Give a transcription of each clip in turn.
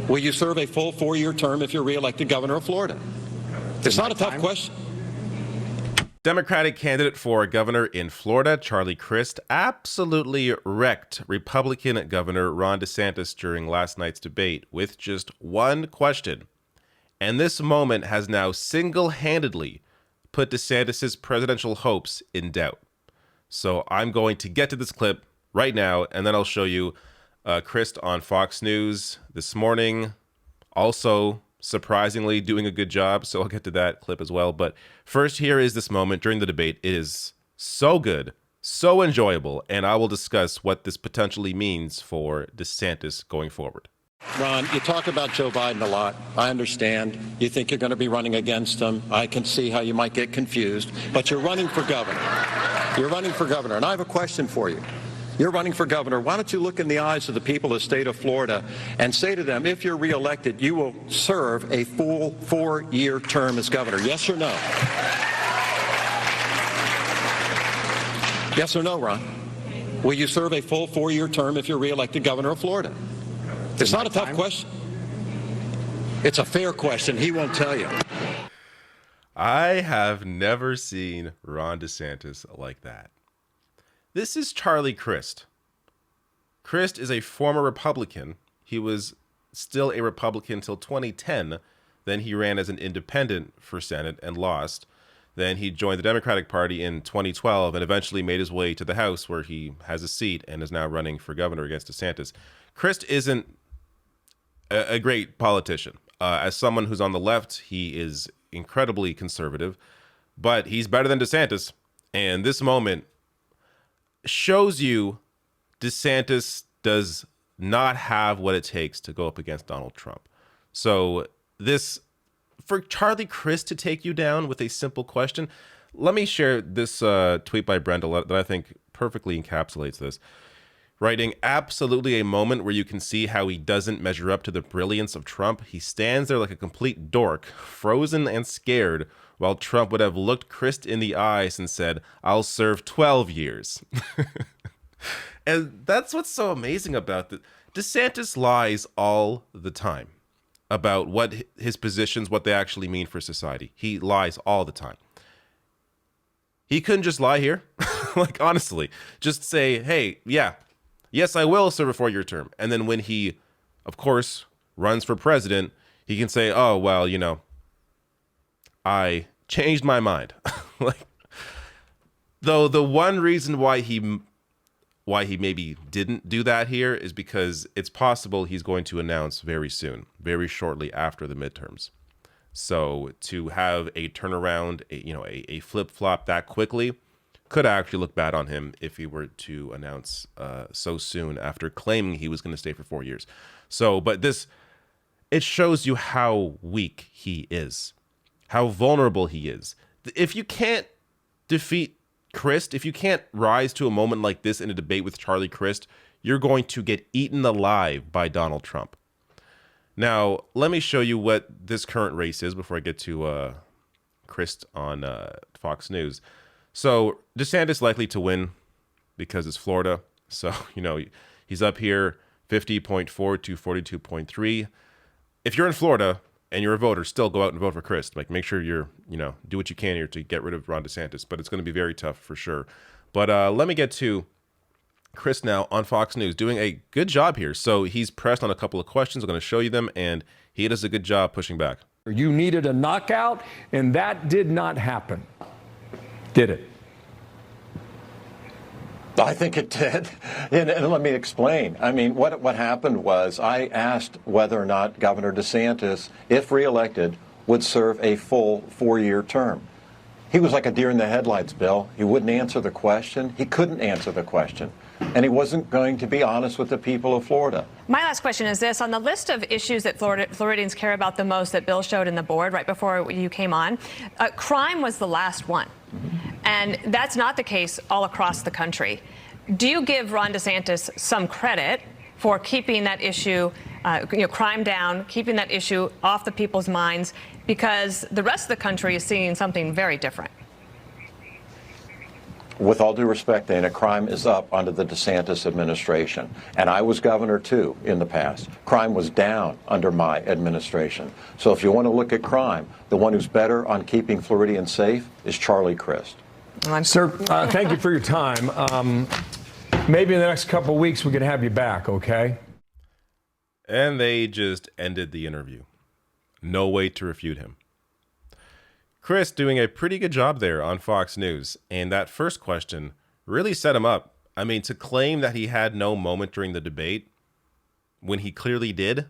Will you serve a full 4-year term if you're reelected governor of Florida? It's not a tough question. Democratic candidate for governor in Florida, Charlie Crist, absolutely wrecked Republican Governor Ron DeSantis during last night's debate with just one question. And this moment has now single-handedly put DeSantis' presidential hopes in doubt. So I'm going to get to this clip right now, and then I'll show you Crist on Fox News this morning. Also, surprisingly, doing a good job, so I'll get to that clip as well. But first, here is this moment during the debate. It is so good, so enjoyable, and I will discuss what this potentially means for DeSantis going forward. Ron, you talk about Joe Biden a lot. I understand. You think you're going to be running against him. I can see how you might get confused, but you're running for governor. You're running for governor, and I have a question for you. You're running for governor. Why don't you look in the eyes of the people of the state of Florida and say to them, if you're reelected, you will serve a full 4-year term as governor? Yes or no? Yes or no, Ron? Will you serve a full 4-year term if you're reelected governor of Florida? It's not a tough question. It's a fair question. He won't tell you. I have never seen Ron DeSantis like that. This is Charlie Crist. Crist is a former Republican. He was still a Republican until 2010. Then he ran as an independent for Senate and lost. Then he joined the Democratic Party in 2012 and eventually made his way to the House, where he has a seat and is now running for governor against DeSantis. Crist isn't a great politician. As someone who's on the left, he is incredibly conservative, but he's better than DeSantis. And this moment shows you DeSantis does not have what it takes to go up against Donald Trump. So this, for Charlie Crist to take you down with a simple question, let me share this tweet by Brenda that I think perfectly encapsulates this. Writing, absolutely a moment where you can see how he doesn't measure up to the brilliance of Trump. He stands there like a complete dork, frozen and scared, while Trump would have looked Crist in the eyes and said, I'll serve 12 years. And that's what's so amazing about it. DeSantis lies all the time about what his positions, what they actually mean for society. He lies all the time. He couldn't just lie here. Like, honestly, just say, hey, yeah, yes, I will serve a 4-year term. And then when he, of course, runs for president, he can say, oh, well, you know, I changed my mind. Like, though the one reason why he maybe didn't do that here is because it's possible he's going to announce very soon, very shortly after the midterms. So to have a turnaround, a flip-flop that quickly could actually look bad on him if he were to announce so soon after claiming he was going to stay for 4 years. So, but it shows you how weak he is, how vulnerable he is. If you can't defeat Crist, if you can't rise to a moment like this in a debate with Charlie Crist, you're going to get eaten alive by Donald Trump. Now, let me show you what this current race is before I get to Crist on Fox News. So DeSantis likely to win because it's Florida. So, he's up here 50.4 to 42.3. If you're in Florida and you're a voter, still go out and vote for Crist. Like, make sure you're, do what you can here to get rid of Ron DeSantis. But it's going to be very tough for sure. But let me get to Crist now on Fox News, doing a good job here. So he's pressed on a couple of questions. I'm going to show you them, and he does a good job pushing back. You needed a knockout, and that did not happen. Did it? I think it did. And let me explain. I mean, what happened was I asked whether or not Governor DeSantis, if reelected, would serve a full 4-year term. He was like a deer in the headlights, Bill. He wouldn't answer the question. He couldn't answer the question. And he wasn't going to be honest with the people of Florida. My last question is this. On the list of issues that Floridians care about the most that Bill showed in the board right before you came on, crime was the last one. And that's not the case all across the country. Do you give Ron DeSantis some credit for keeping that issue, crime down, keeping that issue off the people's minds, because the rest of the country is seeing something very different? with all due respect, Dana, crime is up under the DeSantis administration. And I was governor, too, in the past. Crime was down under my administration. So if you want to look at crime, the one who's better on keeping Floridians safe is Charlie Crist. Sir, thank you for your time. Maybe in the next couple of weeks we can have you back, okay? And they just ended the interview. No way to refute him. Crist doing a pretty good job there on Fox News. And that first question really set him up. I mean, to claim that he had no moment during the debate when he clearly did.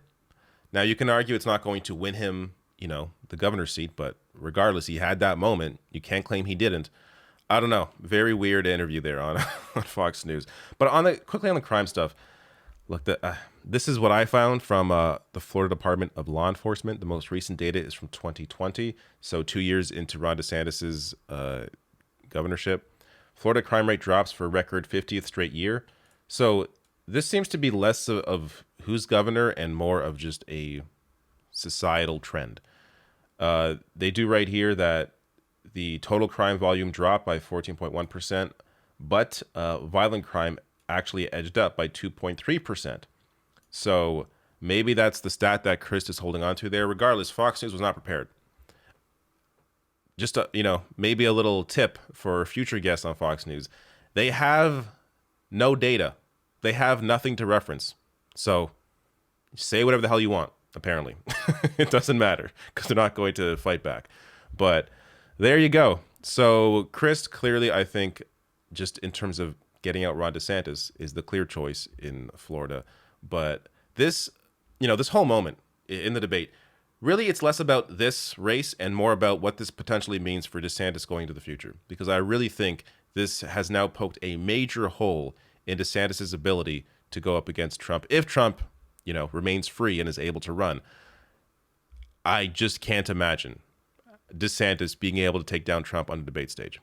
Now, you can argue it's not going to win him, the governor's seat, but regardless, he had that moment. You can't claim he didn't. I don't know. Very weird interview there on, on Fox News. But quickly on the crime stuff, look, this is what I found from the Florida Department of Law Enforcement. The most recent data is from 2020, so 2 years into Ron DeSantis' governorship. Florida crime rate drops for a record 50th straight year. So this seems to be less of who's governor and more of just a societal trend. They do right here that the total crime volume dropped by 14.1%, but violent crime actually edged up by 2.3%. So maybe that's the stat that Crist is holding on to there. Regardless, Fox News was not prepared. Just, maybe a little tip for future guests on Fox News. They have no data. They have nothing to reference. So say whatever the hell you want, apparently. It doesn't matter because they're not going to fight back. But there you go. So Crist clearly, I think, just in terms of getting out Ron DeSantis, is the clear choice in Florida. But this whole moment in the debate, really it's less about this race and more about what this potentially means for DeSantis going into the future. Because I really think this has now poked a major hole in DeSantis' ability to go up against Trump. If Trump, remains free and is able to run, I just can't imagine DeSantis being able to take down Trump on the debate stage.